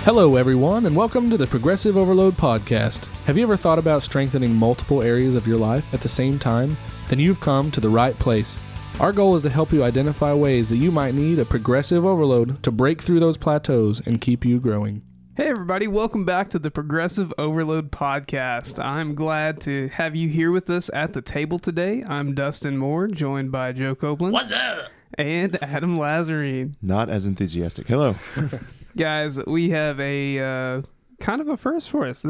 Hello, everyone, and welcome to the Progressive Overload Podcast. Have you ever thought about strengthening multiple areas of your life at the same time? Then you've come to the right place. Our goal is to help you identify ways that you might need a progressive overload to break through those plateaus and keep you growing. Hey everybody, welcome back to the Progressive Overload Podcast. I'm glad to have you here with us at the table today. I'm Dustin Moore, joined by Joe Copeland. What's up? And Adam Lazarine. Not as enthusiastic. Hello. Guys, we have a kind of a first for us.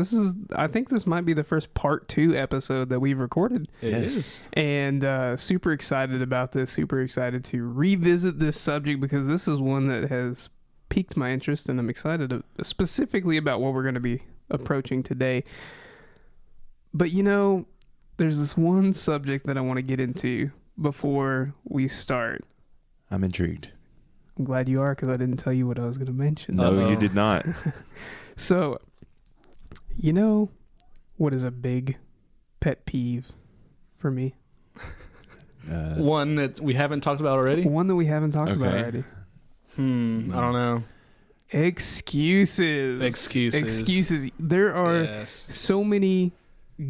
I think this might be the first part 2 episode that we've recorded. It is. And super excited about this, super excited to revisit this subject because this is one that has piqued my interest, and I'm excited specifically about what we're going to be approaching today. But you know, there's this one subject that I want to get into before we start. I'm intrigued. I'm glad you are, because I didn't tell you what I was going to mention. No, you did not. So, you know what is a big pet peeve for me? One that we haven't talked about already? One that we haven't talked about Okay. already. I don't know. Excuses. Excuses. There are so many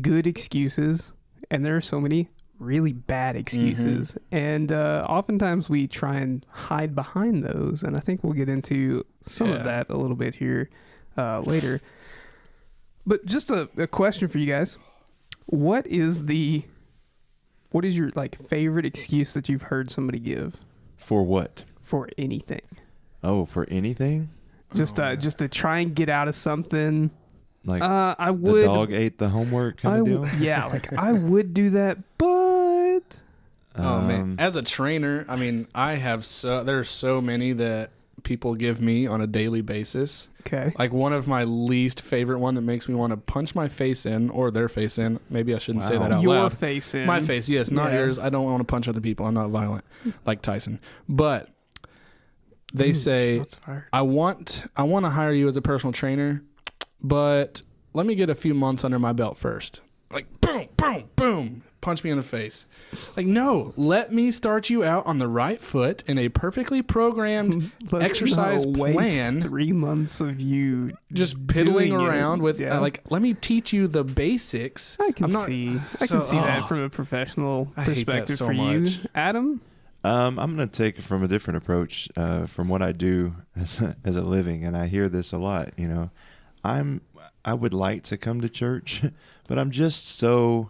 good excuses, and there are so many really bad excuses. And oftentimes we try and hide behind those, and I think we'll get into some of that a little bit here later. But just a question for you guys. What is your favorite excuse that you've heard somebody give For what? for anything? Oh, for anything? Just to try and get out of something. Like I the would. dog ate the homework kind of deal? Yeah, I would do that, but Oh man, as a trainer, I mean, there's so many that people give me on a daily basis. okay. Like one of my least favorite one that makes me want to punch my face in, or their face in. Maybe I shouldn't say Wow. that out Your loud. face in. My face, yes, not Yes. yours. I don't want to punch other people. I'm not violent like Tyson. But they say, Shots fired. I want to hire you as a personal trainer, but let me get a few months under my belt first. Like boom, boom, boom. Punch me in the face. Like, no, let me start you out on the right foot in a perfectly programmed Let's exercise not waste plan. 3 months of you Just piddling doing it. around with Yeah. let me teach you the basics. I can I'm see so- that oh. from a professional I hate that perspective so for much. you, Adam. I'm going to take it from a different approach from what I do as a living, and I hear this a lot. You know, I would like to come to church, but I'm just so...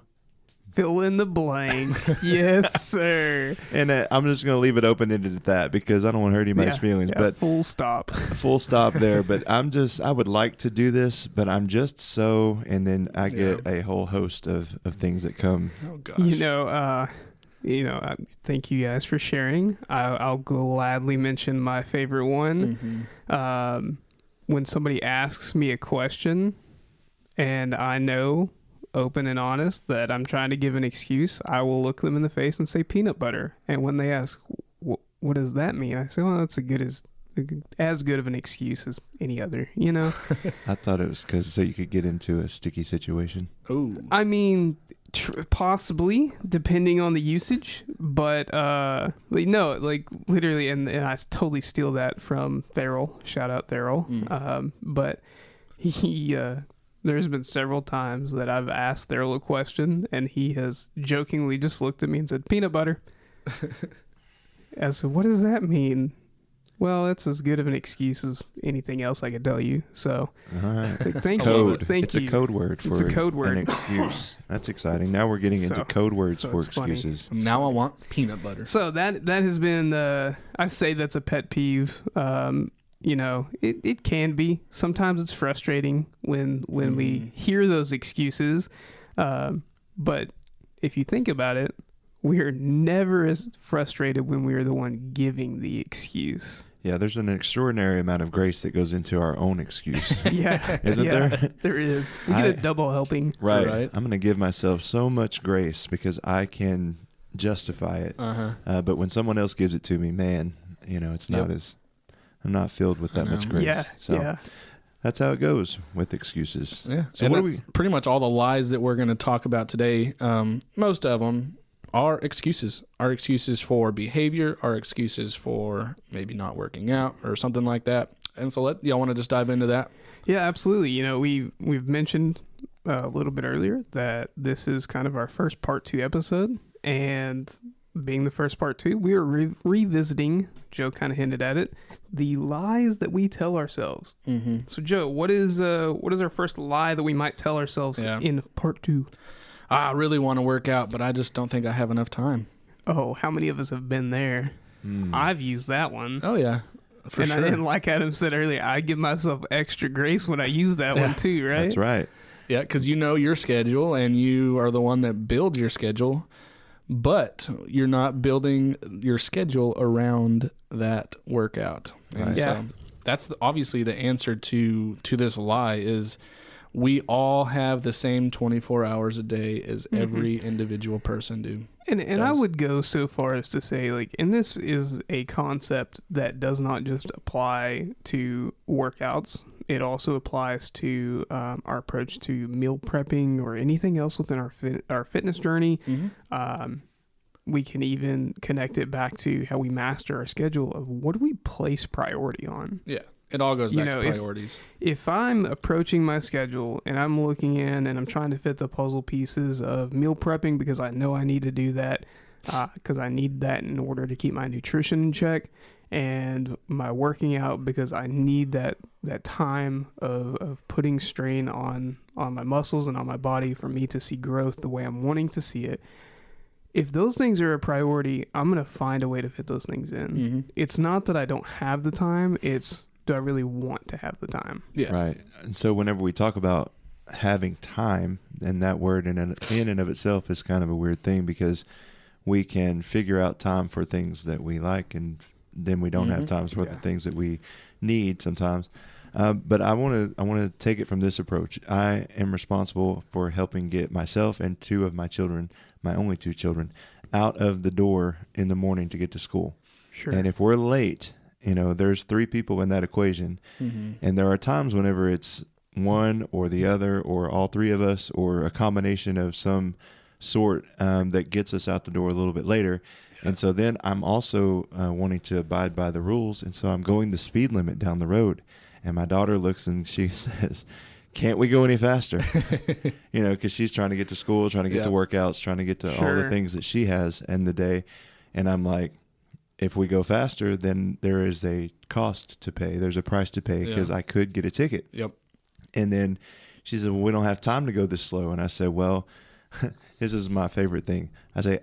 Fill in the blank. Yes, sir. And I'm just going to leave it open-ended at that because I don't want to hurt anybody's feelings. Yeah, But full stop. full stop there. But I would like to do this, but I'm just so, and then I get a whole host of things that come. Oh gosh. Thank you guys for sharing. I'll gladly mention my favorite one. When somebody asks me a question and I know, open and honest, that I'm trying to give an excuse, I will look them in the face and say peanut butter. And when they ask, what does that mean? I say, well, that's as good of an excuse as any other, you know? I thought it was so you could get into a sticky situation. Oh. I mean, possibly, depending on the usage, but no, like literally, and I totally steal that from Theral. Shout out Theral. But he, there's been several times that I've asked Theral a question, and he has jokingly just looked at me and said, peanut butter. I said, what does that mean? Well, that's as good of an excuse as anything else I could tell you. So, All right. thank Code. you. Thank It's you. a code word for It's a code word. an excuse. That's exciting. Now we're getting into code words for it's funny. excuses. Now I want peanut butter. So that has been, I say that's a pet peeve. You know, it can be. Sometimes it's frustrating when we hear those excuses. But if you think about it, we are never as frustrated when we are the one giving the excuse. Yeah, there's an extraordinary amount of grace that goes into our own excuse. Yeah. Isn't there? There is. We get a double helping. Right. I'm going to give myself so much grace because I can justify it. But when someone else gives it to me, man, it's not as... I'm not filled with that much grace. Yeah. So that's how it goes with excuses. Yeah. So and what do that's pretty much all the lies that we're going to talk about today. Most of them are excuses. Our excuses for behavior, our excuses for maybe not working out or something like that. And so y'all want to just dive into that? Yeah, absolutely. You know, we've mentioned a little bit earlier that this is kind of our first part 2 episode, and being the first part 2, we are revisiting, Joe kind of hinted at it, the lies that we tell ourselves. Mm-hmm. So Joe, what is our first lie that we might tell ourselves in part 2? I really want to work out, but I just don't think I have enough time. Oh, how many of us have been there? I've used that one. Oh yeah, for sure. And like Adam said earlier, I give myself extra grace when I use that one too, right? That's right. Yeah, because you know your schedule and you are the one that builds your schedule, but you're not building your schedule around that workout. And Right. so that's obviously the answer to this lie is we all have the same 24 hours a day as every individual person do. And I would go so far as to say, like, and this is a concept that does not just apply to workouts. It also applies to our approach to meal prepping or anything else within our fitness journey. Mm-hmm. We can even connect it back to how we master our schedule of what do we place priority on. Yeah, it all goes back to priorities. If I'm approaching my schedule and I'm looking in and I'm trying to fit the puzzle pieces of meal prepping because I know I need to do that because I need that in order to keep my nutrition in check, and my working out because I need that time of putting strain on my muscles and on my body for me to see growth the way I'm wanting to see it. If those things are a priority, I'm going to find a way to fit those things in. Mm-hmm. It's not that I don't have the time. It's, do I really want to have the time? Yeah. Right. And so whenever we talk about having time, and that word in and of itself is kind of a weird thing because we can figure out time for things that we like, and then we don't have times for the things that we need sometimes. But I want to take it from this approach. I am responsible for helping get myself and 2 of my children, my only 2 children, out of the door in the morning to get to school. Sure. And if we're late, there's 3 people in that equation. Mm-hmm. And there are times whenever it's one or the other or all 3 of us or a combination of some sort that gets us out the door a little bit later. And so then I'm also wanting to abide by the rules. And so I'm going the speed limit down the road. And my daughter looks and she says, can't we go any faster? Because she's trying to get to school, trying to get to workouts, trying to get to all the things that she has in the day. And I'm like, if we go faster, then there is a cost to pay. There's a price to pay because I could get a ticket. Yep. And then she said, well, we don't have time to go this slow. And I said, well, this is my favorite thing. I say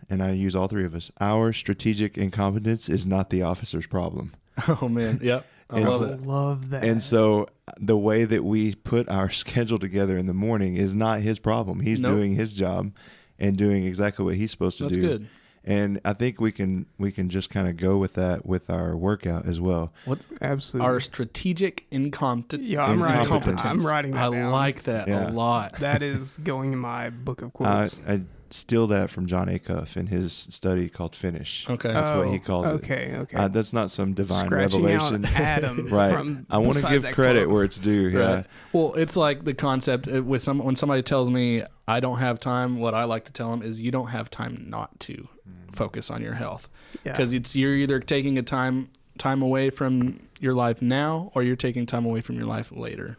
and I use all 3 of us, our strategic incompetence is not the officer's problem. Oh, man. Yep. I love that. And so the way that we put our schedule together in the morning is not his problem. He's doing his job and doing exactly what he's supposed to do. That's good. And I think we can just kind of go with that with our workout as well. What? Absolutely. Our strategic incompetence. Yeah, I'm writing that down. I like that a lot. That is going in my book of quotes. I steal that from John Acuff in his study called Finish. Okay. That's what he calls it. Okay. That's not some divine Scratching revelation. Out Adam right. From I want to give credit quote. where it's due. Yeah. Right. Well, it's like the concept with when somebody tells me I don't have time, what I like to tell them is you don't have time not to focus on your health. Because you're either taking a time away from your life now or you're taking time away from your life later.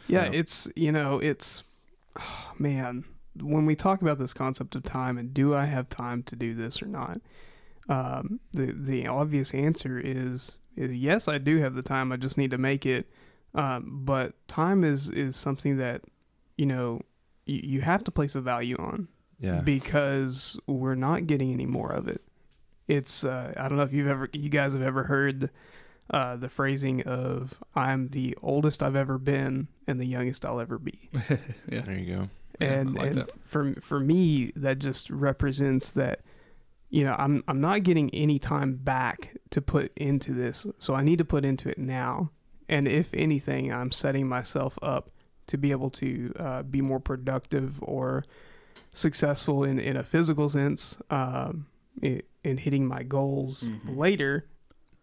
Yeah, it's man, when we talk about this concept of time and do I have time to do this or not, the obvious answer is yes, I do have the time. I just need to make it. But time is something that you have to place a value on. Yeah. Because we're not getting any more of it. It's I don't know if you guys have ever heard the phrasing of "I'm the oldest I've ever been and the youngest I'll ever be." Yeah. There you go. And, I like that. for me, that just represents that I'm not getting any time back to put into this, so I need to put into it now. And if anything, I'm setting myself up to be able to be more productive or successful in a physical sense, in hitting my goals later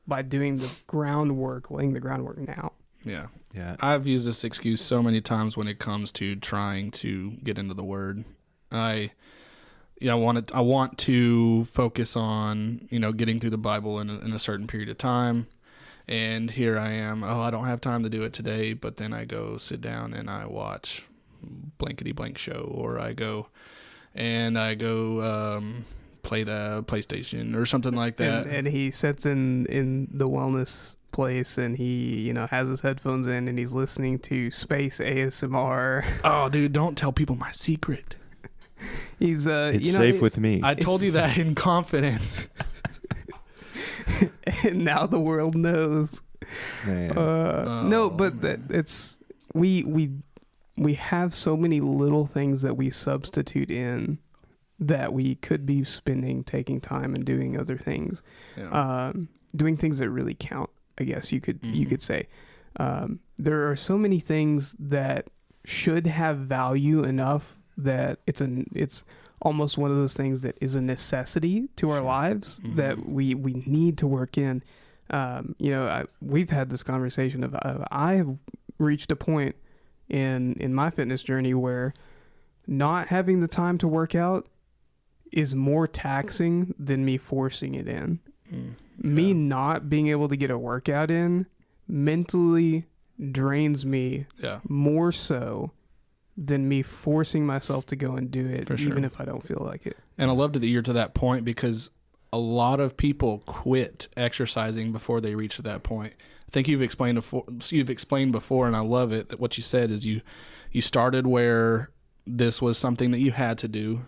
by doing laying the groundwork now. Yeah. Yeah. I've used this excuse so many times when it comes to trying to get into the Word. I want to focus on, getting through the Bible in a certain period of time. And here I am. Oh, I don't have time to do it today. But then I go sit down and I watch blankety blank show, or I go play the PlayStation or something like that. And he sits in the wellness place, and he, you know, has his headphones in, and he's listening to space ASMR. Oh, dude, don't tell people my secret. He's it's safe with me. I told you that in confidence. And now the world knows. Man. No, but it's we have so many little things that we substitute in that we could be spending, taking time and doing other things, doing things that really count. I guess you could say there are so many things that should have value enough that it's almost one of those things that is a necessity to our lives that we need to work in. We've had this conversation of I have reached a point in my fitness journey where not having the time to work out is more taxing than me forcing it in. Me not being able to get a workout in mentally drains me more so than me forcing myself to go and do it, even if I don't feel like it. And I love that you're to that point, because a lot of people quit exercising before they reach to that point. I think you've explained before, and I love it, that what you said is you started where this was something that you had to do.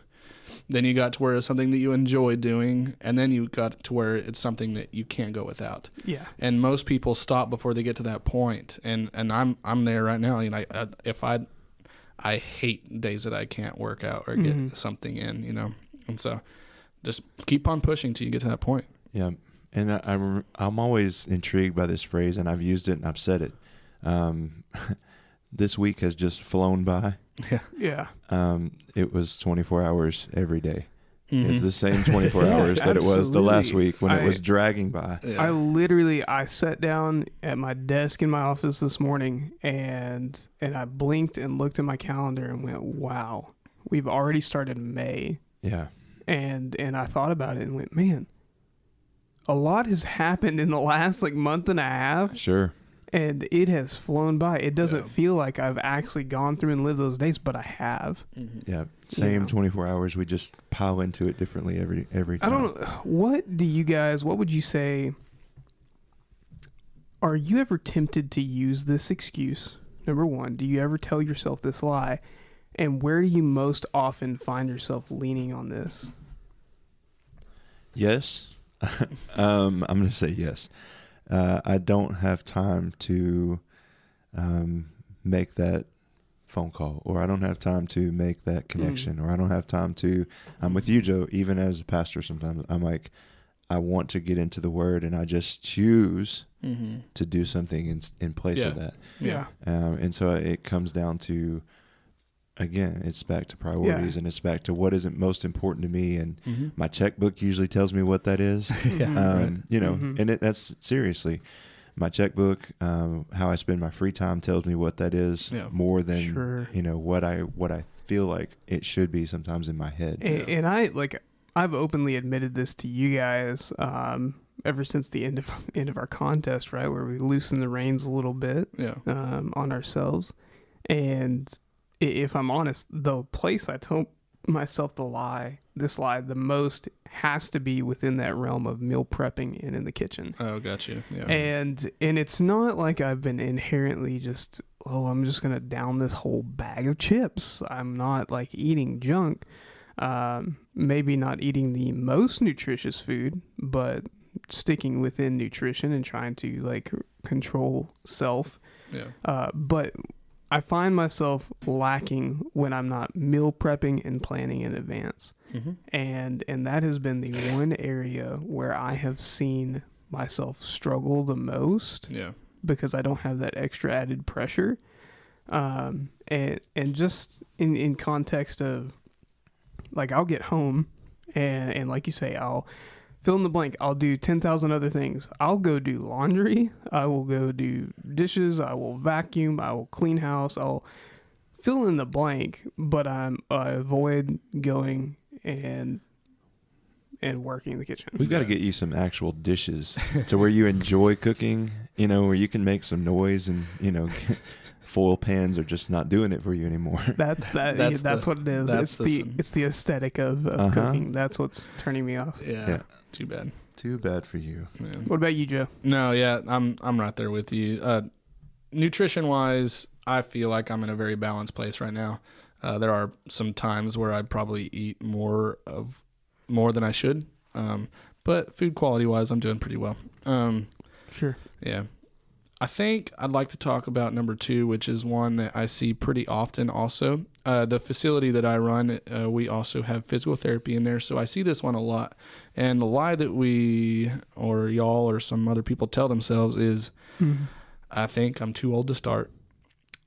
Then you got to where it's something that you enjoy doing, and then you got to where it's something that you can't go without. Yeah. And most people stop before they get to that point, and I'm there right now. You know, I hate days that I can't work out or get something in, you know, and so just keep on pushing till you get to that point. Yeah, and I'm always intrigued by this phrase, and I've used it and I've said it. This week has just flown by. Yeah. It was 24 hours every day. It's the same 24 hours that it was the last week when it was dragging by. Yeah. I sat down at my desk in my office this morning and I blinked and looked at my calendar and went, wow, we've already started May. Yeah. And I thought about it and went, man, a lot has happened in the last month and a half. Sure. And it has flown by. It doesn't feel like I've actually gone through and lived those days, but I have. Yeah, same 24 hours. We just pile into it differently every time. I don't know. What would you say, are you ever tempted to use this excuse? Number one, do you ever tell yourself this lie? And where do you most often find yourself leaning on this? Yes. I'm going to say yes. I don't have time to make that phone call, or I don't have time to make that connection, or I don't have time to, I'm with you, Joe, even as a pastor sometimes, I'm like, I want to get into the Word, and I just choose to do something in place of that. Yeah. And so it comes down to, again, it's back to priorities, and it's back to what is most important to me. And my checkbook usually tells me what that is. You know, and that's seriously, my checkbook, how I spend my free time tells me what that is more than, you know, what I feel like it should be sometimes in my head. And I've openly admitted this to you guys, ever since the end of our contest, right? Where we loosened the reins a little bit, on ourselves. And if I'm honest, the place I tell myself this lie the most has to be within that realm of meal prepping and in the kitchen. Oh, got you. Yeah. And it's not like I've been inherently just, I'm just going to down this whole bag of chips. I'm not eating junk. Maybe not eating the most nutritious food, but sticking within nutrition and trying to control self. Yeah. But I find myself lacking when I'm not meal prepping and planning in advance. And that has been the one area where I have seen myself struggle the most. Yeah. Because I don't have that extra added pressure. And just in context of I'll get home and like you say, I'll fill in the blank. I'll do 10,000 other things. I'll go do laundry. I will go do dishes. I will vacuum. I will clean house. I'll fill in the blank, but I avoid going and and working in the kitchen. We've got to get you some actual dishes to where you enjoy cooking, where you can make some noise and, foil pans are just not doing it for you anymore. That's what it is. It's the aesthetic of cooking. That's what's turning me off. Yeah. Too bad. Too bad for you. Yeah. What about you, Joe? No, yeah, I'm right there with you. Nutrition wise, I feel like I'm in a very balanced place right now. There are some times where I'd probably eat more than I should. But food quality wise, I'm doing pretty well. Sure. Yeah. I think I'd like to talk about number 2, which is one that I see pretty often also. The facility that I run, we also have physical therapy in there, so I see this one a lot. And the lie that we or y'all or some other people tell themselves is, I think I'm too old to start.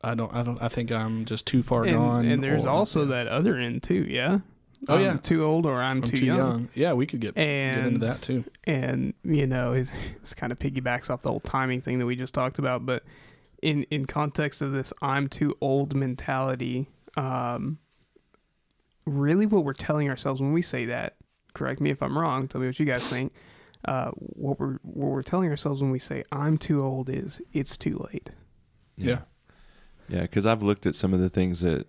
I think I'm just too far gone. And there's also that other end too, yeah? Oh, yeah. I'm too old or I'm too young. Yeah, we could get into that too. And, it's kind of piggybacks off the whole timing thing that we just talked about. But in context of this I'm too old mentality, really what we're telling ourselves when we say that, correct me if I'm wrong, tell me what you guys think, what we're telling ourselves when we say I'm too old is it's too late. Yeah. Yeah, because I've looked at some of the things that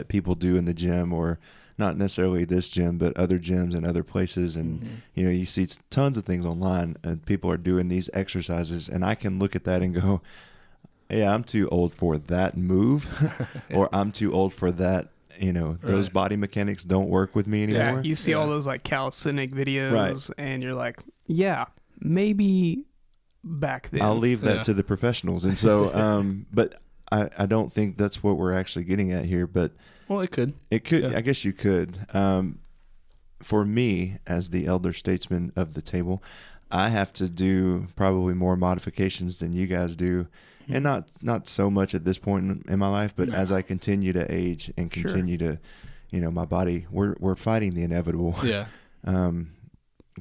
people do in the gym, or not necessarily this gym, but other gyms and other places. And, you see tons of things online and people are doing these exercises. And I can look at that and go, yeah, I'm too old for that move or I'm too old for that. Those body mechanics don't work with me anymore. Yeah, you see all those like calisthenic videos and you're like, yeah, maybe back then. I'll leave that to the professionals. And so, but I don't think that's what we're actually getting at here, but well, it could. Yeah. I guess you could. For me, as the elder statesman of the table, I have to do probably more modifications than you guys do, and not so much at this point in my life, but as I continue to age and continue to, my body, we're fighting the inevitable. Yeah.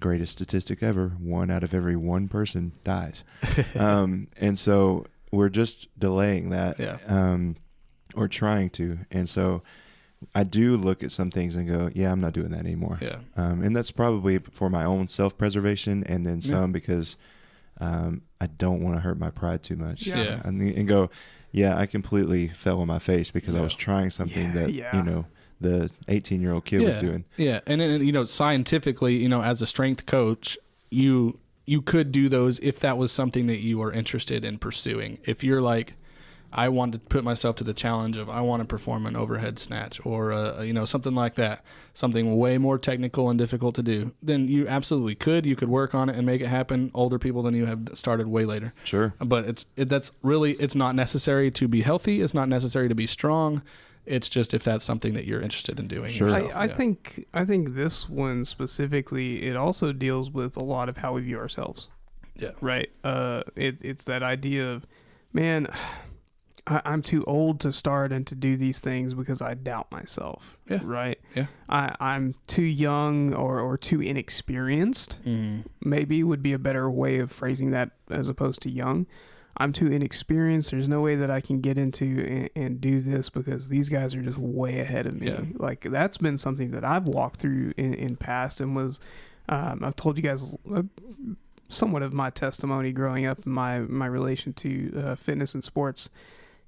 Greatest statistic ever: 1 out of every 1 person dies, and so we're just delaying that. Yeah. Or trying to. And so I do look at some things and go, yeah, I'm not doing that anymore. Yeah. And that's probably for my own self-preservation, and then some because I don't want to hurt my pride too much. Yeah. And go, yeah, I completely fell on my face because I was trying something that, the 18-year-old kid was doing. Yeah. And then, scientifically, as a strength coach, you could do those if that was something that you are interested in pursuing. If you're like, I want to put myself to the challenge of I want to perform an overhead snatch or something like that, something way more technical and difficult to do, then you absolutely could. You could work on it and make it happen. Older people than you have started way later. Sure. But it's not necessary to be healthy. It's not necessary to be strong. It's just if that's something that you're interested in doing. Sure. Yourself. I think this one specifically, it also deals with a lot of how we view ourselves. Yeah. Right. It's that idea of, man, I'm too old to start and to do these things because I doubt myself. Yeah. Right. Yeah. I'm too young or too inexperienced. Maybe would be a better way of phrasing that as opposed to young. I'm too inexperienced. There's no way that I can get into and do this because these guys are just way ahead of me. Yeah. Like that's been something that I've walked through in past and was, I've told you guys somewhat of my testimony growing up, my relation to fitness and sports.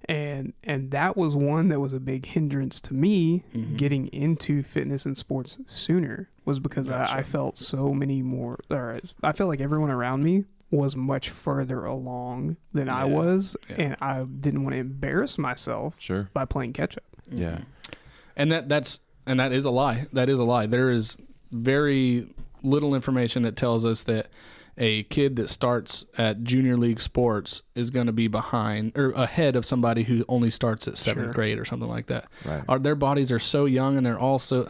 And that was one that was a big hindrance to me getting into fitness and sports sooner was because I felt so many more, or I felt like everyone around me was much further along than I was. And I didn't want to embarrass myself by playing catch up. Yeah. And that is a lie. That is a lie. There is very little information that tells us that a kid that starts at junior league sports is going to be behind or ahead of somebody who only starts at 7th grade or something like that. Right. Their bodies are so young, and they're also,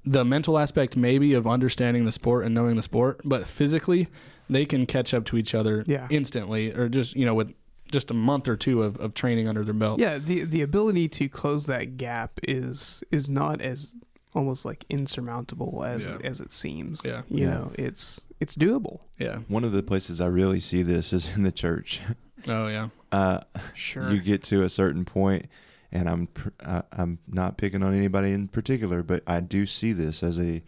the mental aspect maybe of understanding the sport and knowing the sport, but physically they can catch up to each other instantly, or just, with just a month or two of training under their belt. Yeah. The ability to close that gap is not as almost like insurmountable as it seems. Yeah. You know, it's doable. Yeah. One of the places I really see this is in the church. Oh yeah. Sure. You get to a certain point, and I'm not picking on anybody in particular, but I do see this as a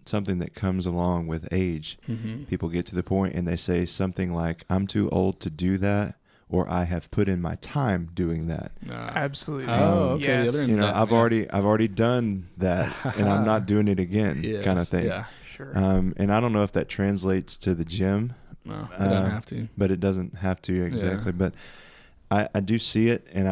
something that comes along with age. Mm-hmm. People get to the point and they say something like, I'm too old to do that, or I have put in my time doing that. Absolutely. Oh, okay. Yes. The other end You know, of that, I've already done that, and I'm not doing it again, Yes, kind of thing. Yeah. Sure. And I don't know if that translates to the gym, No, it doesn't have to. but it doesn't have to exactly. Yeah. But I do see it, and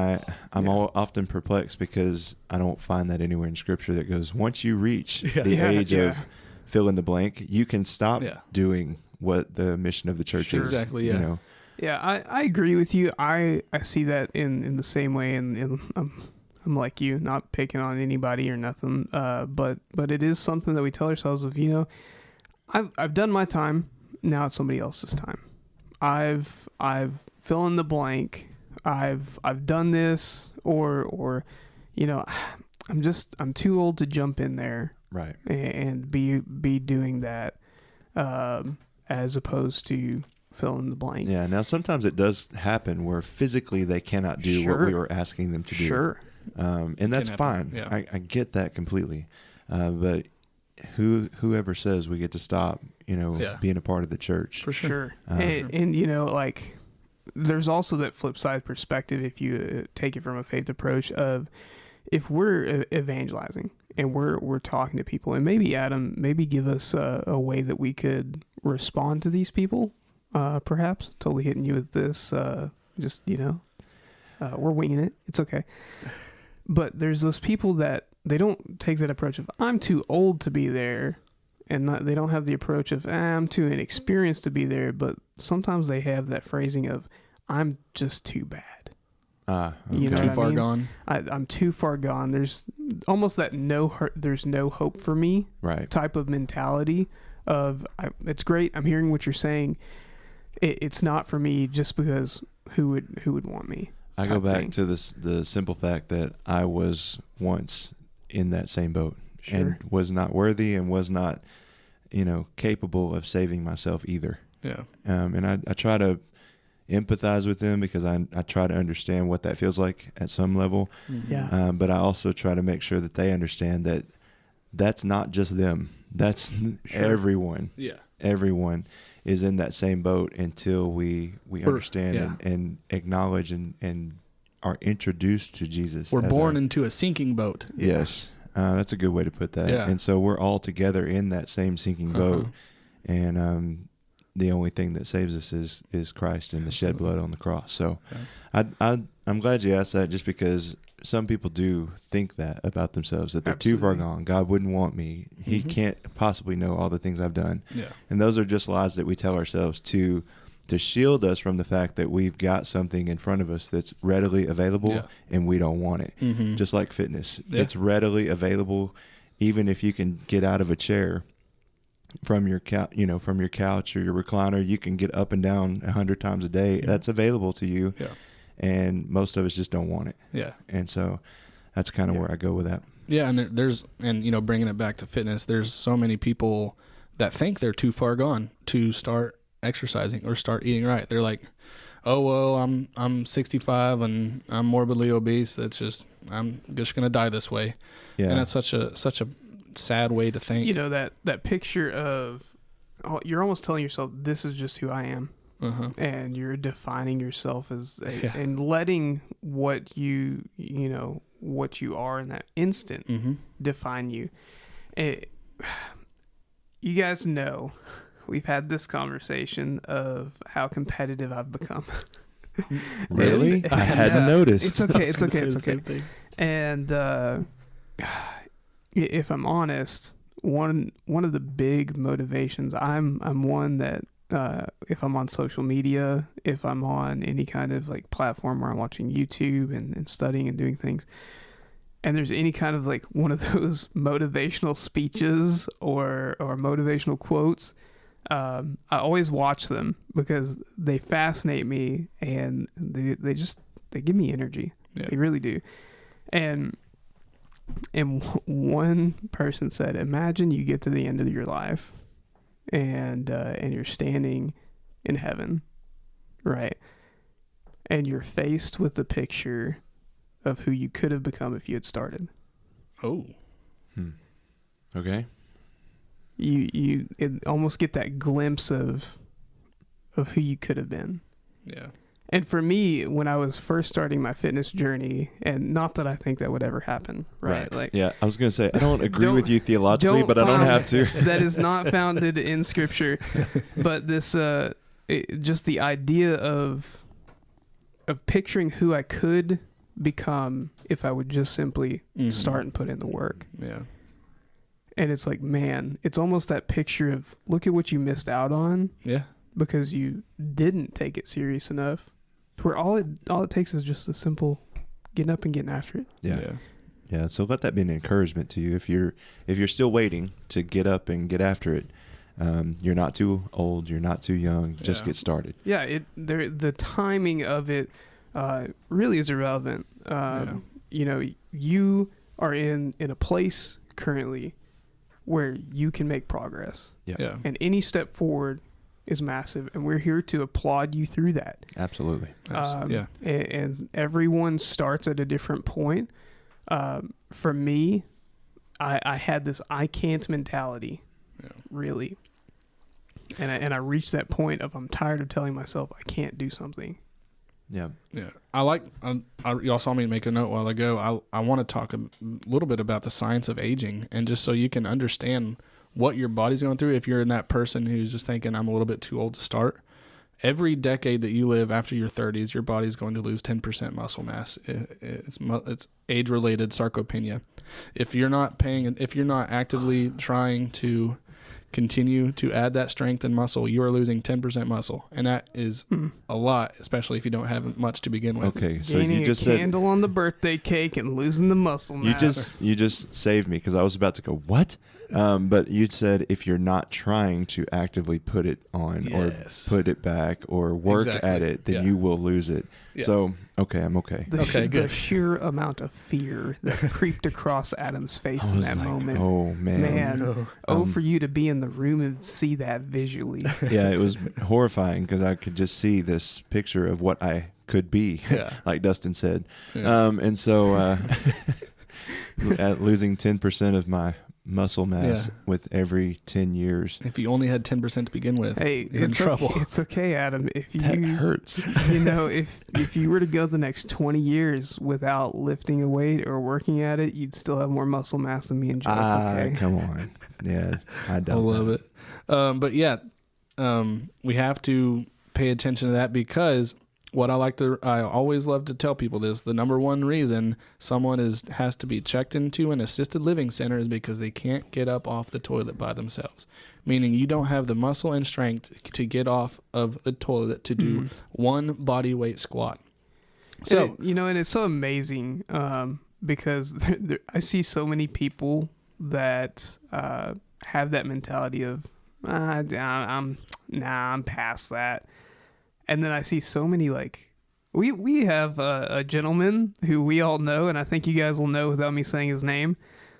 I'm often perplexed because I don't find that anywhere in Scripture that goes, once you reach the age of fill in the blank, you can stop doing what the mission of the church Sure. is. Exactly, yeah. You know? Yeah, I agree with you. I see that in the same way, and I'm like you, not picking on anybody or nothing. But it is something that we tell ourselves of, you know, I've done my time. Now it's somebody else's time. I've fill in the blank. I've done this, or you know, I'm too old to jump in there, Right. and be doing that, as opposed to fill in the blank. Yeah. Now, sometimes it does happen where physically they cannot do what Sure. we were asking them to do. Sure. And that's Can fine. happen, yeah. I get that completely. But whoever says we get to stop, you know, being a part of the church. For sure. And you know, like, there's also that flip side perspective if you take it from a faith approach of, if we're evangelizing and we're talking to people, and maybe Adam, give us a way that we could respond to these people, perhaps. Totally hitting you with this, just, you know, we're winging it. It's okay. But there's those people that they don't take that approach of, I'm too old to be there, and they don't have the approach of, I'm too inexperienced to be there, but sometimes they have that phrasing of, I'm just too bad. Okay. You know Too what I far mean? gone. I'm too far gone. There's almost that there's no hope for me Right. type of mentality of, it's great, I'm hearing what you're saying. It's not for me just because who would want me? I go type back thing. to the simple fact that I was once in that same boat Sure. and was not worthy and was not, you know, capable of saving myself either. Yeah. And I try to empathize with them because I try to understand what that feels like at some level. Mm-hmm. Yeah. But I also try to make sure that they understand that that's not just them. That's Sure. everyone. Yeah. Everyone is in that same boat until we understand and acknowledge and are introduced to Jesus. We're as born into a sinking boat. Yes. That's a good way to put that. Yeah. And so we're all together in that same sinking boat. And the only thing that saves us is Christ and the shed blood on the cross. So I'm glad you asked that, just because some people do think that about themselves, that they're too far Absolutely. gone. God wouldn't want me. He Mhm. can't possibly know all the things I've done. Yeah. And those are just lies that we tell ourselves to shield us from the fact that we've got something in front of us that's readily available and we don't want it. Mm-hmm. Just like fitness. Yeah. It's readily available. Even if you can get out of a chair from your from your couch or your recliner, you can get up and down 100 times a day. Yeah. That's available to you. Yeah. And most of us just don't want it. Yeah. And so that's kind of Yeah. where I go with that. Yeah, and there's you know, bringing it back to fitness, there's so many people that think they're too far gone to start exercising or start eating right. They're like, "Oh well, I'm 65 and I'm morbidly obese. I'm just gonna die this way." Yeah. And that's such a sad way to think. You know, that picture of, you're almost telling yourself, this is just who I am. Uh-huh. And you're defining yourself as Yeah. and letting what you are in that instant Mm-hmm. define you. You guys know we've had this conversation of how competitive I've become. Really? And- I hadn't yeah. noticed. It's okay. It's okay. It's okay. And if I'm honest, one of the big motivations, I'm one that if I'm on social media, if I'm on any kind of like platform where I'm watching YouTube and studying and doing things, and there's any kind of like one of those motivational speeches or motivational quotes, I always watch them because they fascinate me and they give me energy. Yeah. They really do. And one person said, imagine you get to the end of your life and you're standing in heaven, right? And you're faced with the picture of who you could have become if you had started. Oh. Okay. you almost get that glimpse of who you could have been. Yeah. And for me, when I was first starting my fitness journey, and not that I think that would ever happen, right? Like, yeah, I was going to say, I don't agree with you theologically, but I don't have to. That is not founded in Scripture. But this, just the idea of picturing who I could become if I would just simply start and put in the work. Yeah. And it's like, man, it's almost that picture of look at what you missed out on. Yeah. Because you didn't take it serious enough. To where all it takes is just a simple getting up and getting after it. Yeah. So let that be an encouragement to you. If you're still waiting to get up and get after it, you're not too old. You're not too young. Just get started. Yeah. The timing of it really is irrelevant. You know, you are in a place currently where you can make progress. Yeah. And any step forward is massive, and we're here to applaud you through that. Absolutely. Yeah. And everyone starts at a different point. For me, I had this I can't mentality, really. And I reached that point of I'm tired of telling myself I can't do something. Yeah. Y'all saw me make a note a while ago. I want to talk a little bit about the science of aging, and just so you can understand what your body's going through. If you're in that person who's just thinking I'm a little bit too old to start, every decade that you live after your 30s, your body's going to lose 10% muscle mass. It's age-related sarcopenia. If you're not actively trying to continue to add that strength and muscle, you are losing 10% muscle, and that is a lot, especially if you don't have much to begin with. Okay, so Gaining you just a candle on the birthday cake and losing the muscle mass. You just saved me because I was about to go what? But you said if you're not trying to actively put it on or put it back or work at it, then you will lose it. Yeah. So, okay, I'm okay. The sheer amount of fear that creeped across Adam's face in that moment. Oh, man. For you to be in the room and see that visually. Yeah, it was horrifying because I could just see this picture of what I could be, like Dustin said. Yeah. And so losing 10% of my muscle mass with every 10 years. If you only had 10% to begin with, hey, you're in trouble. It's okay, Adam. If that hurts. You know, if you were to go the next 20 years without lifting a weight or working at it, you'd still have more muscle mass than me and Joe. It's okay. Come on. Yeah, I love it. But yeah, we have to pay attention to that because what I always love to tell people this, the number one reason someone has to be checked into an assisted living center is because they can't get up off the toilet by themselves. Meaning you don't have the muscle and strength to get off of the toilet to do one body weight squat. So, and it's so amazing because I see so many people that have that mentality of, I'm past that. And then I see so many, like, we have a gentleman who we all know, and I think you guys will know without me saying his name,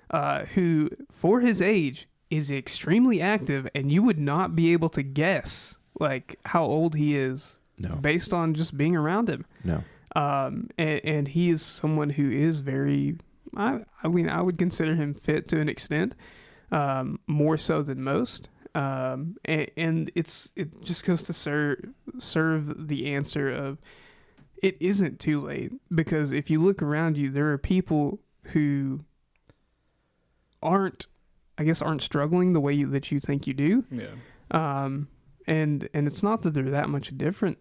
who, for his age, is extremely active, and you would not be able to guess, like, how old he is based on just being around him. No. And he is someone who is very, I would consider him fit to an extent, more so than most. And it just goes to serve the answer of it isn't too late, because if you look around you, there are people who aren't struggling the way that you think you do. Yeah. And it's not that they're that much different.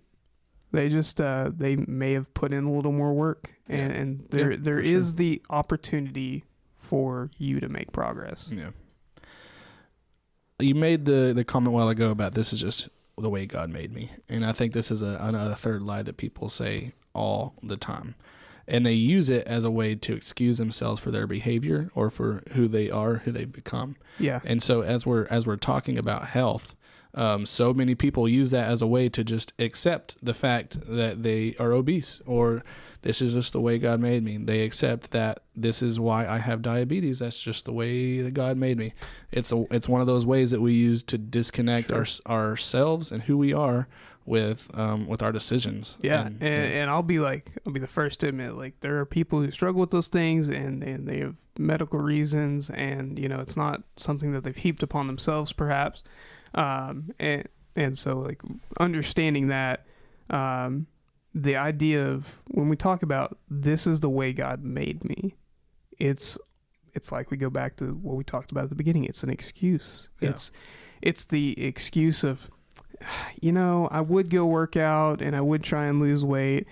They just they may have put in a little more work, and there is the opportunity for you to make progress. Yeah. You made the comment a while ago about this is just the way God made me. And I think this is another third lie that people say all the time. And they use it as a way to excuse themselves for their behavior or for who they are, who they've become. Yeah. And so as we're talking about health, So many people use that as a way to just accept the fact that they are obese, or this is just the way God made me. They accept that this is why I have diabetes. That's just the way that God made me. It's one of those ways that we use to disconnect ourselves and who we are with our decisions. Yeah, and I'll be the first to admit, like, there are people who struggle with those things, and they have medical reasons, and it's not something that they've heaped upon themselves, perhaps. And so, like, understanding that, the idea of when we talk about this is the way God made me, it's like we go back to what we talked about at the beginning. It's an excuse. Yeah. It's the excuse of, I would go work out and I would try and lose weight.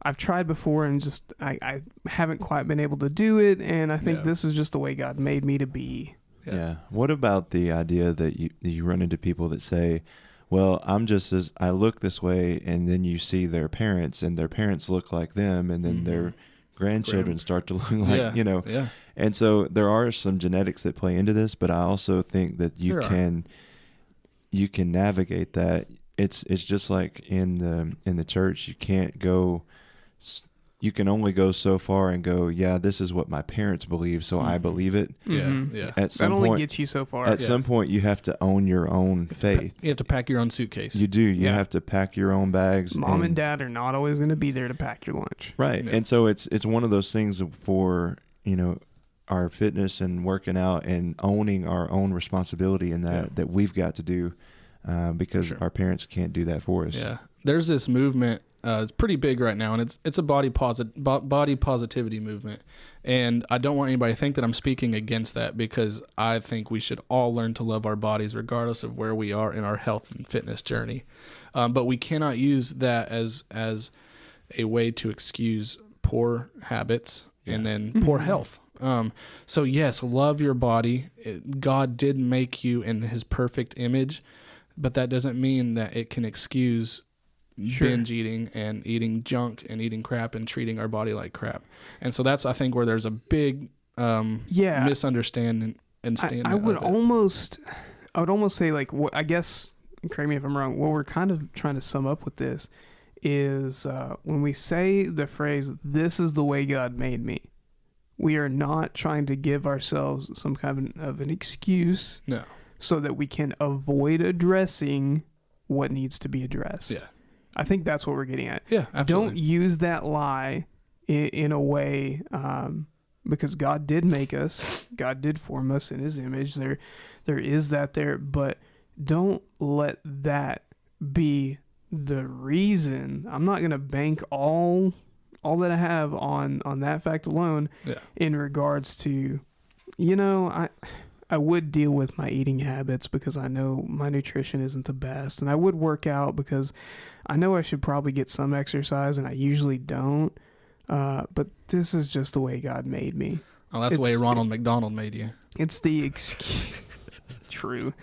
I've tried before and just I haven't quite been able to do it, and I think this is just the way God made me to be. Yeah. What about the idea that you run into people that say, well, I look this way, and then you see their parents, and their parents look like them, and then their grandchildren start to look like, Yeah. And so there are some genetics that play into this, but I also think that you can navigate that. It's just like in the church, you can only go so far and go, yeah, this is what my parents believe, so I believe it. Yeah. At some that only point, gets you so far. At some point, you have to own your own faith. You have to pack your own suitcase. You do. You have to pack your own bags. Mom and dad are not always going to be there to pack your lunch. Right. Yeah. And so it's one of those things for, our fitness and working out and owning our own responsibility in that we've got to do because our parents can't do that for us. Yeah. There's this movement. It's pretty big right now, and it's a body positivity movement. And I don't want anybody to think that I'm speaking against that, because I think we should all learn to love our bodies regardless of where we are in our health and fitness journey. But we cannot use that as a way to excuse poor habits and then poor health. So yes, love your body. God did make you in his perfect image, but that doesn't mean that it can excuse binge eating and eating junk and eating crap and treating our body like crap. And so that's, I think, where there's a big misunderstanding and standing. I would almost say, like, what, I guess, correct me if I'm wrong, what we're kind of trying to sum up with this is when we say the phrase, this is the way God made me, we are not trying to give ourselves some kind of an excuse so that we can avoid addressing what needs to be addressed. Yeah. I think that's what we're getting at. Yeah, absolutely. Don't use that lie in a way, because God did make us, God did form us in his image. There is that there, but don't let that be the reason. I'm not going to bank all that I have on that fact alone in regards to, I would deal with my eating habits because I know my nutrition isn't the best, and I would work out because I know I should probably get some exercise, and I usually don't. But this is just the way God made me. Oh, that's the way Ronald McDonald made you. It's the excuse. True.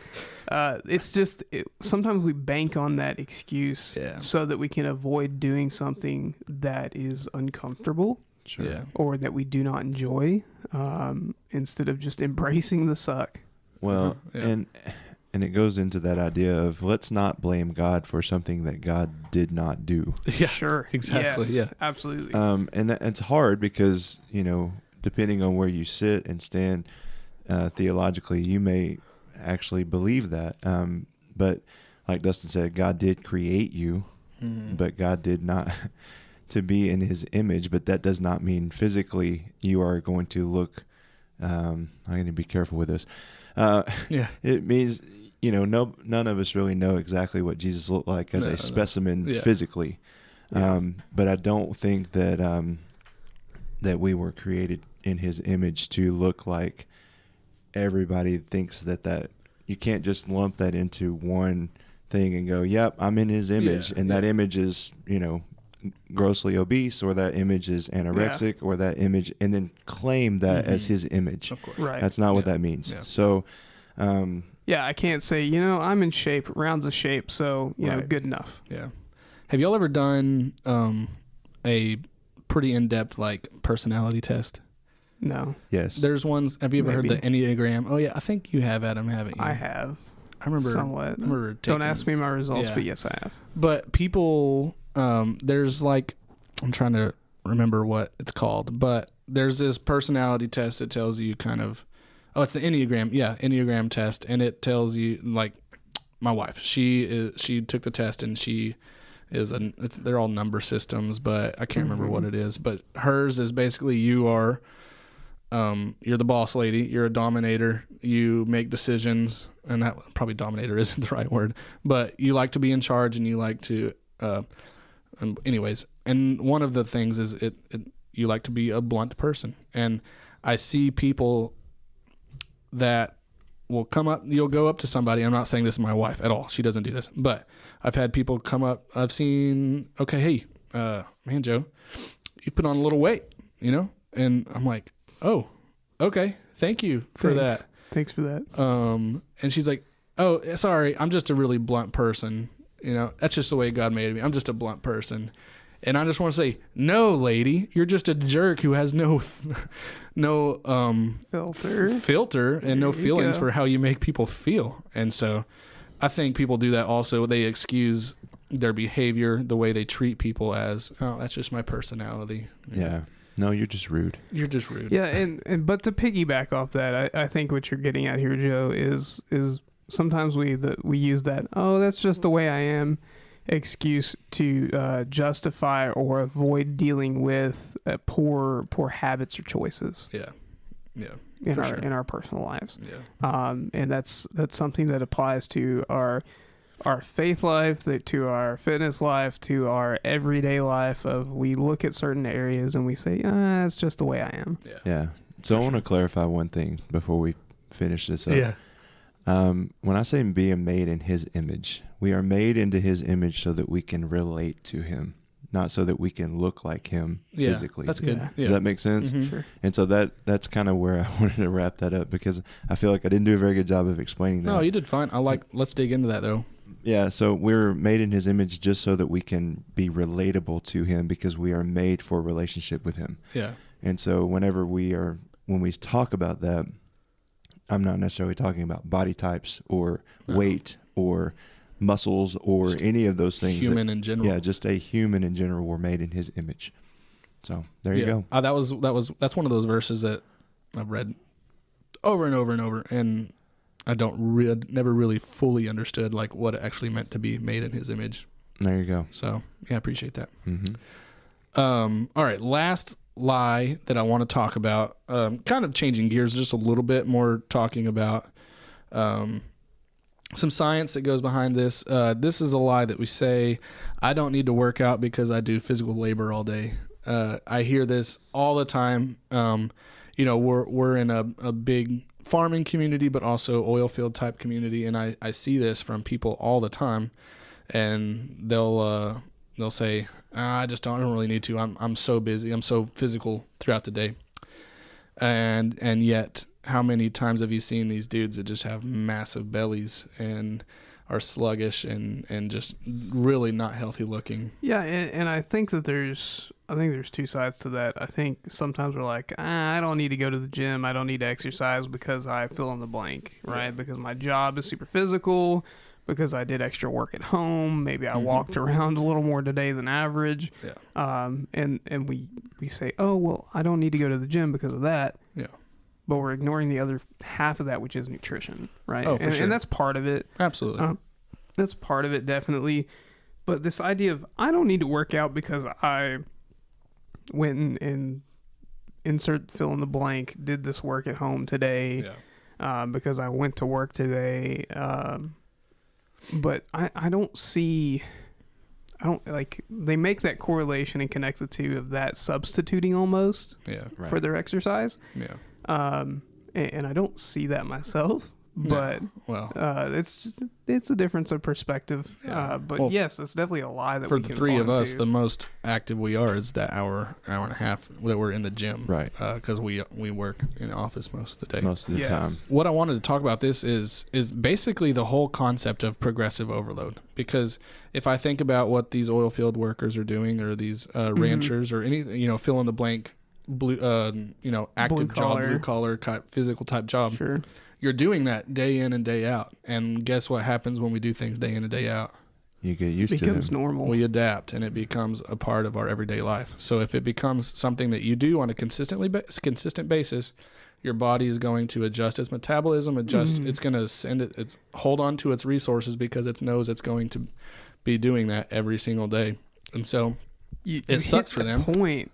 It's just sometimes we bank on that excuse so that we can avoid doing something that is uncomfortable. Sure. Yeah. Or that we do not enjoy, instead of just embracing the suck. Well, and it goes into that idea of let's not blame God for something that God did not do. Yeah, sure, exactly. Yes, yeah, absolutely. And it's hard because depending on where you sit and stand theologically, you may actually believe that. But like Dustin said, God did create you, but God did not. To be in his image, but that does not mean physically you are going to look, I'm going to be careful with this. It means, none of us really know exactly what Jesus looked like as a specimen physically. But I don't think that, that we were created in his image to look like everybody thinks that you can't just lump that into one thing and go, yep, I'm in his image. And that image is, grossly obese, or that image is anorexic, or that image, and then claim that as his image. Of course. Right. That's not what that means. Yeah. So, I can't say, I'm in shape, round's a shape, so, good enough. Yeah. Have y'all ever done a pretty in-depth, like, personality test? No. Yes. There's ones, have you ever heard the Enneagram? Oh, yeah, I think you have, Adam, haven't you? I have. somewhat. I remember Don't ask me my results, Yeah. but yes, I have. But people, there's like, I'm trying to remember what it's called, but there's this personality test that tells you kind of, it's the Enneagram. Yeah, Enneagram test. And it tells you, like, my wife, she took the test and she is, they're all number systems, but I can't remember what it is. But hers is basically you're the boss lady, you're a dominator, you make decisions, and that probably dominator isn't the right word, but you like to be in charge and you like to, anyways. And one of the things is you like to be a blunt person. And I see people that will come up, you'll go up to somebody. I'm not saying this is my wife at all. She doesn't do this, but I've had people come up. I've seen, okay, hey, man, Joe, you put on a little weight, and I'm like, oh, okay. Thank you for that. Thanks for that. And she's like, oh, sorry. I'm just a really blunt person. That's just the way God made me. I'm just a blunt person. And I just want to say, no, lady, you're just a jerk who has no filter and no feelings for how you make people feel. And so I think people do that also. They excuse their behavior, the way they treat people as, oh, that's just my personality. Yeah. No, you're just rude. You're just rude. Yeah, and but to piggyback off that, I think what you're getting at here, Joe, is sometimes we use that, oh, that's just the way I am, excuse to justify or avoid dealing with poor habits or choices. Yeah. In our personal lives. Yeah. And that's something that applies to our faith life, to our fitness life, to our everyday life. We look at certain areas and we say, it's just the way I am. Yeah. So I want to clarify one thing before we finish this up. Yeah. When I say being made in his image, we are made into his image so that we can relate to him, not so that we can look like him physically. That's good. Yeah. Yeah. Does that make sense? Mm-hmm. Sure. And so that's kind of where I wanted to wrap that up, because I feel like I didn't do a very good job of explaining that. No, you did fine. Let's dig into that though. Yeah, so we're made in his image just so that we can be relatable to him, because we are made for a relationship with him. Yeah. And so when we talk about that, I'm not necessarily talking about body types or weight or muscles or just any of those things. Human in general. Yeah, just a human in general. We're made in his image. So there you go. That's one of those verses that I've read over and over and over, and I never really fully understood like what it actually meant to be made in his image. There you go. So yeah, I appreciate that. Mm-hmm. All right, last lie that I want to talk about, kind of changing gears just a little bit more, talking about some science that goes behind this. This is a lie that we say, I don't need to work out because I do physical labor all day. I hear this all the time. We're in a big farming community, but also oil field type community, and I see this from people all the time, and they'll say, I don't really need to. I'm so busy. I'm so physical throughout the day. And yet, how many times have you seen these dudes that just have massive bellies and are sluggish and just really not healthy looking? Yeah, and I think that there's two sides to that. I think sometimes we're like, I don't need to go to the gym. I don't need to exercise because I fill in the blank, right? Yeah. Because my job is super physical, because I did extra work at home. Maybe I walked around a little more today than average. Yeah. And we say, oh, well, I don't need to go to the gym because of that. Yeah. But we're ignoring the other half of that, which is nutrition, right? Oh, for sure. And that's part of it. Absolutely. That's part of it, definitely. But this idea of, I don't need to work out because I went and fill in the blank, did this work at home today, because I went to work today. But I don't like, they make that correlation and connect the two of that substituting almost for their exercise. Yeah. And I don't see that myself, but it's a difference of perspective. Yeah. But yes, that's definitely a lie that for we the can three of us, into. the most active we are is that hour and a half that we're in the gym, right? Because we work in the office most of the day. Most of the time. What I wanted to talk about this is basically the whole concept of progressive overload. Because if I think about what these oil field workers are doing, or these ranchers, or any fill in the blank blue active job, blue collar physical type job. Sure. you're doing that day in and day out. And guess what happens when we do things day in and day out? You get used It to them. becomes normal. We adapt, and it becomes a part of our everyday life. So if it becomes something that you do on a consistent basis, your body is going to adjust its metabolism, it's going to hold on to its resources because it knows it's going to be doing that every single day. And so it sucks for them. Point,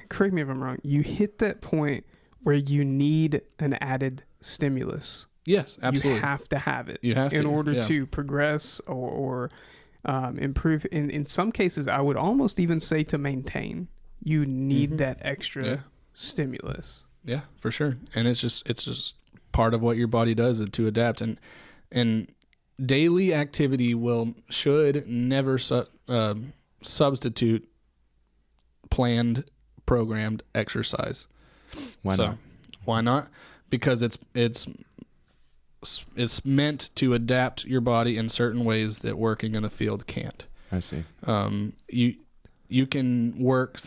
correct me if I'm wrong, you hit that point where you need an added stimulus. Yes, absolutely. You have to have it. You have to, in order yeah. to progress or improve. In some cases, I would almost even say to maintain. You need that extra stimulus. Yeah, for sure. And it's just part of what your body does to adapt. And daily activity should never substitute planned, programmed exercise. Why not? Why not? Because it's meant to adapt your body in certain ways that working in the field can't. I see. You can work,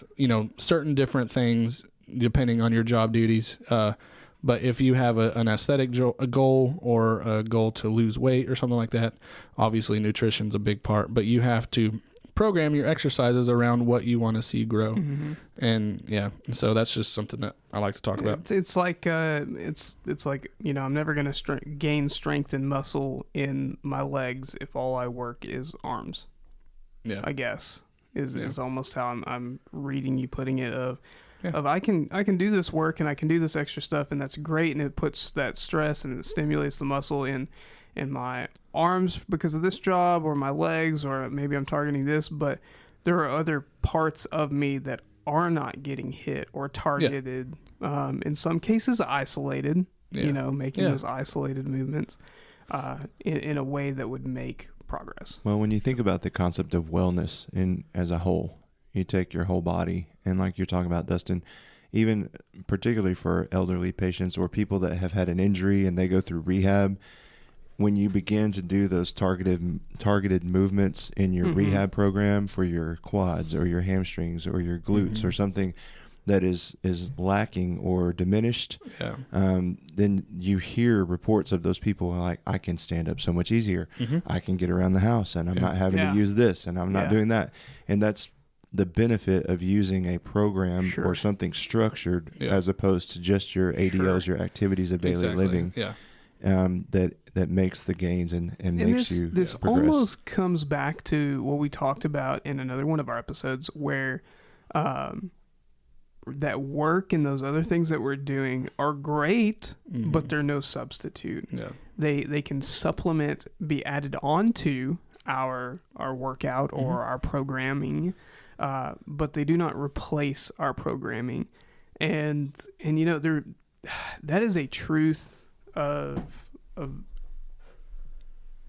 certain different things depending on your job duties. But if you have an aesthetic goal or a goal to lose weight or something like that, obviously nutrition's a big part, but you have to program your exercises around what you want to see grow. And so that's just something that I like to talk about. It's like it's like, I'm never going to gain strength and muscle in my legs if all I work is arms. Yeah. I guess is almost how I'm reading you putting it of I can do this work and I can do this extra stuff, and that's great, and it puts that stress and it stimulates the muscle in my arms because of this job, or my legs, or maybe I'm targeting this, but there are other parts of me that are not getting hit or targeted. In some cases isolated, making those isolated movements in a way that would make progress. Well, when you think about the concept of wellness as a whole, you take your whole body, and like you're talking about, Dustin, even particularly for elderly patients or people that have had an injury and they go through rehab, when you begin to do those targeted movements in your rehab program for your quads or your hamstrings or your glutes or something that is lacking or diminished, then you hear reports of those people like, I can stand up so much easier. I can get around the house, and I'm not having to use this, and I'm not doing that. And that's the benefit of using a program or something structured as opposed to just your ADLs, your activities of daily living. That makes the gains and makes you this progress. Almost comes back to what we talked about in another one of our episodes, where that work and those other things that we're doing are great, but they're no substitute. They can supplement, be added onto our workout or our programming, but they do not replace our programming. And that is a truth of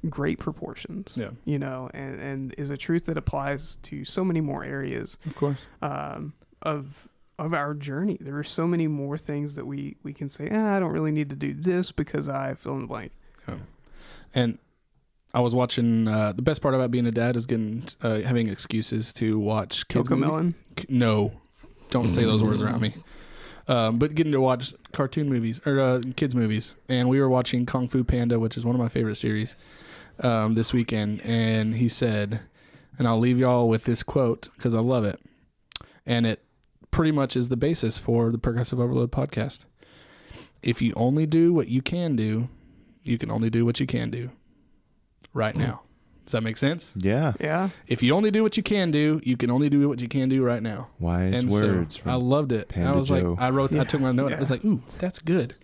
great proportions, and is a truth that applies to so many more areas, of course, of our journey. There are so many more things that we can say, I don't really need to do this because I fill in the blank. And I was watching, the best part about being a dad is having excuses to watch kids Cocomelon? No, don't say those words around me. But getting to watch cartoon movies or kids movies, and we were watching Kung Fu Panda, which is one of my favorite series, this weekend. And he said, and I'll leave y'all with this quote because I love it, and it pretty much is the basis for the Progressive Overload podcast. If you only do what you can do, you can only do what you can do right now. Does that make sense? Yeah. If you only do what you can do, you can only do what you can do right now. Wise words. So I loved it. Panda I was Joe. like, I took my note. I was like, ooh, that's good.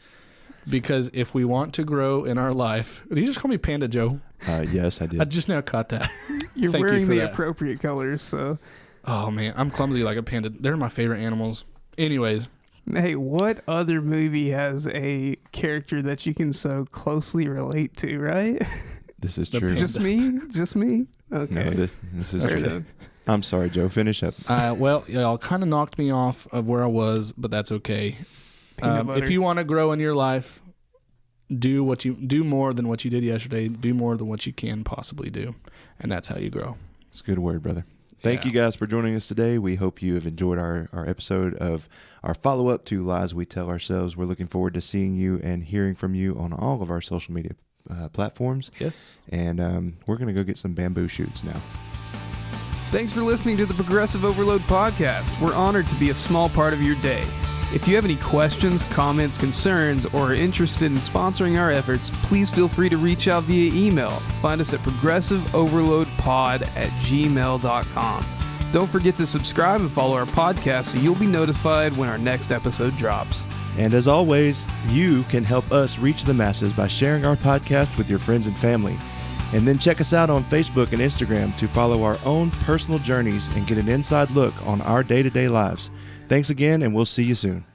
Because if we want to grow in our life, did you just call me Panda Joe? Yes, I did. I just now caught that. You're Thank wearing you for the that. appropriate colors, so. Oh man, I'm clumsy like a panda. They're my favorite animals. Anyways. Hey, what other movie has a character that you can so closely relate to, right? This is The true. panda. Just me? Okay. No, this is Fair true. enough. I'm sorry, Joe. Finish up. Well, y'all kind of knocked me off of where I was, but that's okay. Peanut butter. If you want to grow in your life, do more than what you did yesterday. Do more than what you can possibly do, and that's how you grow. It's a good word, brother. Thank you guys for joining us today. We hope you have enjoyed our episode of our follow-up to Lies We Tell Ourselves. We're looking forward to seeing you and hearing from you on all of our social media platforms. Yes. And we're going to go get some bamboo shoots now. Thanks for listening to the Progressive Overload podcast. We're honored to be a small part of your day. If you have any questions, comments, concerns, or are interested in sponsoring our efforts, please feel free to reach out via email. Find us at progressiveoverloadpod@gmail.com. Don't forget to subscribe and follow our podcast so you'll be notified when our next episode drops. And as always, you can help us reach the masses by sharing our podcast with your friends and family. And then check us out on Facebook and Instagram to follow our own personal journeys and get an inside look on our day-to-day lives. Thanks again, and we'll see you soon.